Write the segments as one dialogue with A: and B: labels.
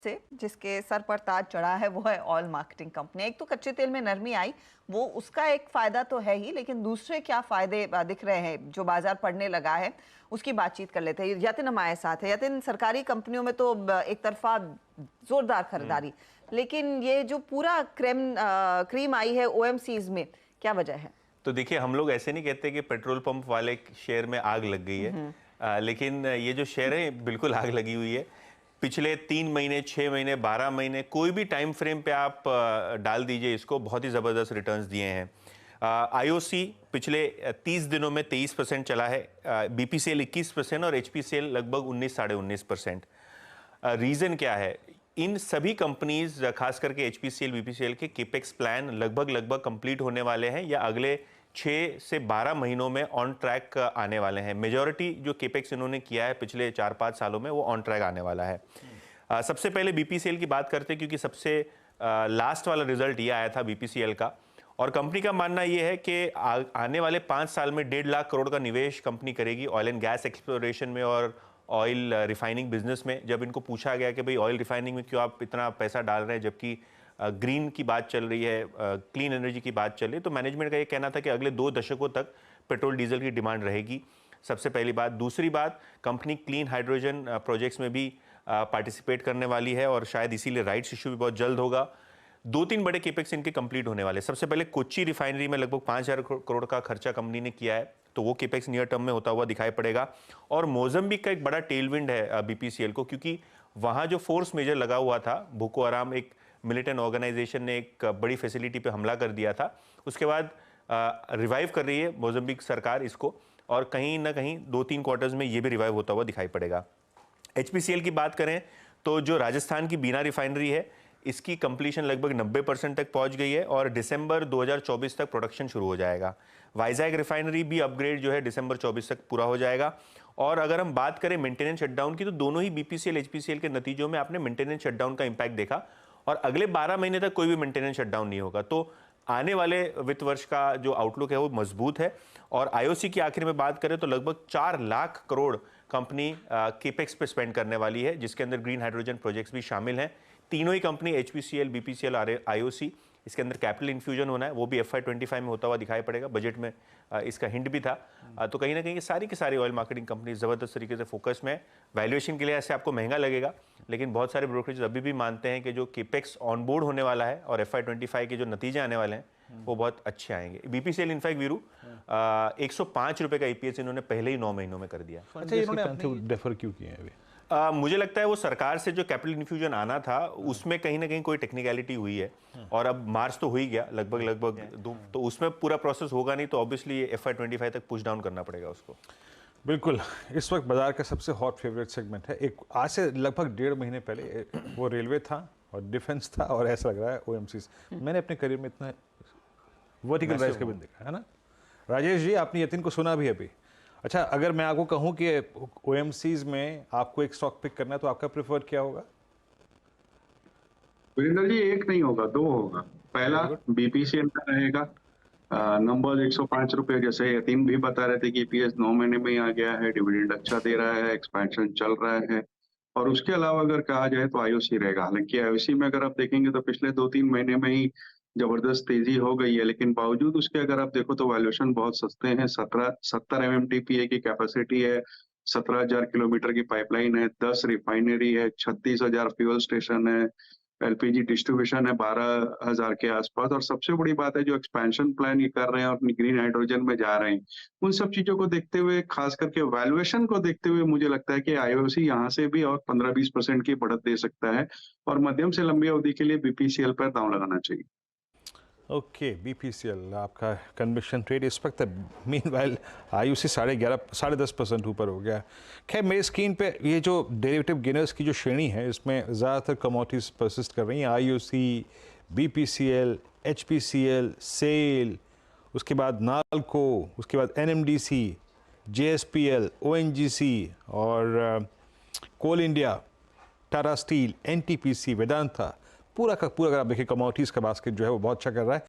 A: से जिसके सर पर ताज चढ़ा है वो है ऑयल मार्केटिंग कंपनी। एक तो कच्चे तेल में नरमी आई, वो उसका एक फायदा तो है ही, लेकिन दूसरे क्या फायदे दिख रहे हैं जो बाजार पड़ने लगा है उसकी बातचीम कर लेते हैं। यतिन हमारे साथ है। यतिन, सरकारी कंपनियों में तो एक तरफा जोरदार खरीदारी, लेकिन ये जो पूरा क्रीम आई है ओएमसीज में, क्या वजह है?
B: तो देखिए, हम लोग ऐसे नहीं कहते कि पेट्रोल पंप वाले शेयर में आग लग गई है, लेकिन ये जो शेयर है बिल्कुल आग लगी हुई है। पिछले 3 महीने, 6 महीने, 12 महीने, कोई भी टाइम फ्रेम पे आप डाल दीजिए इसको, बहुत ही ज़बरदस्त रिटर्न्स दिए हैं। आईओसी पिछले 30 दिनों में 23% चला है, बीपीसीएल 21% और एचपीसीएल लगभग 19 साढ़े 19%। रीज़न क्या है? इन सभी कंपनीज, खास करके एचपीसीएल, बीपीसीएल के केपेक्स प्लान लगभग कंप्लीट होने वाले हैं या अगले 6 से 12 महीनों में ऑन ट्रैक आने वाले हैं। मेजॉरिटी जो केपेक्स इन्होंने किया है पिछले 4-5 सालों में, वो ऑन ट्रैक आने वाला है। सबसे पहले बीपीसीएल की बात करते हैं, क्योंकि सबसे लास्ट वाला रिजल्ट ये आया था बीपीसीएल का, और कंपनी का मानना ये है कि आने वाले 5 साल में 1.5 लाख करोड़ का निवेश कंपनी करेगी ऑयल एंड गैस एक्सप्लोरेशन में और ऑयल रिफाइनिंग बिजनेस में। जब इनको पूछा गया कि भाई ऑयल रिफाइनिंग में क्यों आप इतना पैसा डाल रहे हैं जबकि ग्रीन की बात चल रही है, क्लीन एनर्जी की बात चल रही है, तो मैनेजमेंट का ये कहना था कि अगले 2 दशकों तक पेट्रोल डीजल की डिमांड रहेगी। सबसे पहली बात। दूसरी बात, कंपनी क्लीन हाइड्रोजन प्रोजेक्ट्स में भी पार्टिसिपेट करने वाली है और शायद इसीलिए राइट्स इशू भी बहुत जल्द होगा। 2-3 बड़े केपेक्स इनके कंप्लीट होने वाले। सबसे पहले कोच्चि रिफाइनरी में लगभग 5,000 करोड़ का खर्चा कंपनी ने किया है, तो वो केपेक्स नियर टर्म में होता हुआ दिखाई पड़ेगा। और मोजम्बिक का एक बड़ा टेलविंड है बीपीसीएल को, क्योंकि वहाँ जो फोर्स मेजर लगा हुआ था, बोको हराम एक मिलिटेंट ऑर्गेनाइजेशन ने एक बड़ी फैसिलिटी पे हमला कर दिया था, उसके बाद रिवाइव कर रही है मोजम्बिक सरकार इसको, और कहीं ना कहीं 2-3 क्वार्टर्स में ये भी रिवाइव होता हुआ दिखाई पड़ेगा। एचपीसीएल की बात करें तो जो राजस्थान की बीना रिफाइनरी है, इसकी कंप्लीशन लगभग 90% तक पहुंच गई है और दिसंबर 2024 तक प्रोडक्शन शुरू हो जाएगा। वाइजैग रिफाइनरी भी अपग्रेड जो है दिसंबर 24 तक पूरा हो जाएगा। और अगर हम बात करें मेंटेनेंस शटडाउन की, तो दोनों ही बीपीसीएल एचपीसीएल के नतीजों में आपने मेंटेनेंस शटडाउन का इंपैक्ट देखा, और अगले 12 महीने तक कोई भी मेंटेनेंस शटडाउन नहीं होगा। तो आने वाले वित्त वर्ष का जो आउटलुक है वो मजबूत है। और आईओसी की आखिर में बात करें तो लगभग 4 लाख करोड़ कंपनी केपेक्स पे स्पेंड करने वाली है, जिसके अंदर ग्रीन हाइड्रोजन प्रोजेक्ट्स भी शामिल हैं। तीनों ही कंपनी एचपीसीएल, बीपीसीएल और आईओसी, इसके अंदर कैपिटल इन्फ्यूजन होना है, वो भी FY25 में होता हुआ दिखाई पड़ेगा। बजट में इसका हिंट भी था। तो कहीं ना कहीं ये सारी की सारी ऑयल मार्केटिंग कंपनी ज़बरदस्त तरीके से फोकस में। वैल्यूएशन के लिए ऐसे आपको महंगा लगेगा, लेकिन बहुत सारे ब्रोकरेज अभी भी मानते हैं कि जो केपेक्स ऑन बोर्ड होने वाला है और FY25 के जो नतीजे आने वाले हैं वो बहुत अच्छे आएंगे। बीपीसीएल इनफैक्ट वीरू 105 रुपये का ईपीएस इन्होंने पहले ही 9 महीनों में कर दिया।
C: अच्छा, इन्होंने डेफर क्यों किए हैं अभी?
B: मुझे लगता है वो सरकार से जो कैपिटल इन्फ्यूजन आना था उसमें कहीं ना कहीं कोई टेक्निकलिटी हुई है, और अब मार्च तो हो ही गया लगभग, तो उसमें पूरा प्रोसेस होगा नहीं, तो ऑब्वियसली FY25 तक पुश डाउन करना पड़ेगा उसको।
C: बिल्कुल। इस वक्त बाजार का सबसे हॉट फेवरेट सेगमेंट है, एक आज से लगभग 1.5 महीने पहले वो रेलवे था और डिफेंस था, और ऐसा लग रहा है ओएमसीज। मैंने अपने करियर में इतना वर्टिकल राइज कभी नहीं देखा है ना। राजेश जी, आपने यतिन को सुना भी अभी। अच्छा, अगर मैं आपको कहूं कि ओएमसीज में आपको एक स्टॉक पिक करना है, तो आपका प्रेफर क्या होगा?
D: वीरेंद्र जी, एक नहीं होगा, 2 होगा। पहला बीपीसीएल का रहेगा, नंबर 105 रुपए, जैसे यतीम भी बता रहे थे कि ईपीएस 9 महीने में ही आ गया है, डिविडेंड अच्छा दे रहा है, एक्सपेंशन चल रहा है। और उसके अलावा अगर कहा जाए तो आईओसी रहेगा। हालांकि आईओसी में अगर आप देखेंगे तो पिछले 2-3 महीने में ही जबरदस्त तेजी हो गई है, लेकिन बावजूद उसके अगर आप देखो तो वैल्यूएशन बहुत सस्ते हैं। 70 एमएमटीपीए की कैपेसिटी है, 17,000 किलोमीटर की पाइपलाइन है, 10 रिफाइनरी है, 36,000 फ्यूल स्टेशन है, एलपीजी डिस्ट्रीब्यूशन है 12,000 के आसपास। और सबसे बड़ी बात है, जो एक्सपेंशन प्लान ये कर रहे हैं और ग्रीन हाइड्रोजन में जा रहे हैं, उन सब चीजों को देखते हुए, खास करके वैल्यूएशन को देखते हुए, मुझे लगता है कि आईओसी यहाँ से भी और 15-20% की बढ़त दे सकता है, और मध्यम से लंबी अवधि के लिए बीपीसीएल पर दांव लगाना चाहिए।
C: ओके, बीपीसीएल आपका कन्विक्शन ट्रेड इस वक्त है। मीनवाइल आईओसी 11.5% ऊपर हो गया। खैर, मेरी स्क्रीन पे ये जो डेरिवेटिव गेनर्स की जो श्रेणी है, इसमें ज़्यादातर कमोडिटीज परसिस्ट कर रही हैं। आईओसी, बीपीसीएल, एचपीसीएल, सेल, उसके बाद नाल्को, उसके बाद एनएमडीसी, जेएसपीएल, ओएनजीसी और coal India, Tata steel, NTPC, Vedanta, पूरा का पूरा अगर आप देखिए कमोडिटीज़ का बास्केट जो है वो बहुत अच्छा कर रहा है।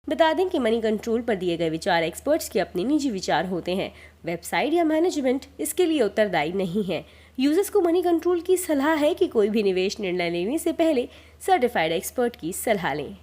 E: बता दें कि मनी कंट्रोल पर दिए गए विचार एक्सपर्ट्स के अपने निजी विचार होते हैं। वेबसाइट या मैनेजमेंट इसके लिए उत्तरदायी नहीं है। यूजर्स को मनी कंट्रोल की सलाह है कि कोई भी निवेश निर्णय लेने से पहले सर्टिफाइड एक्सपर्ट की सलाह लें।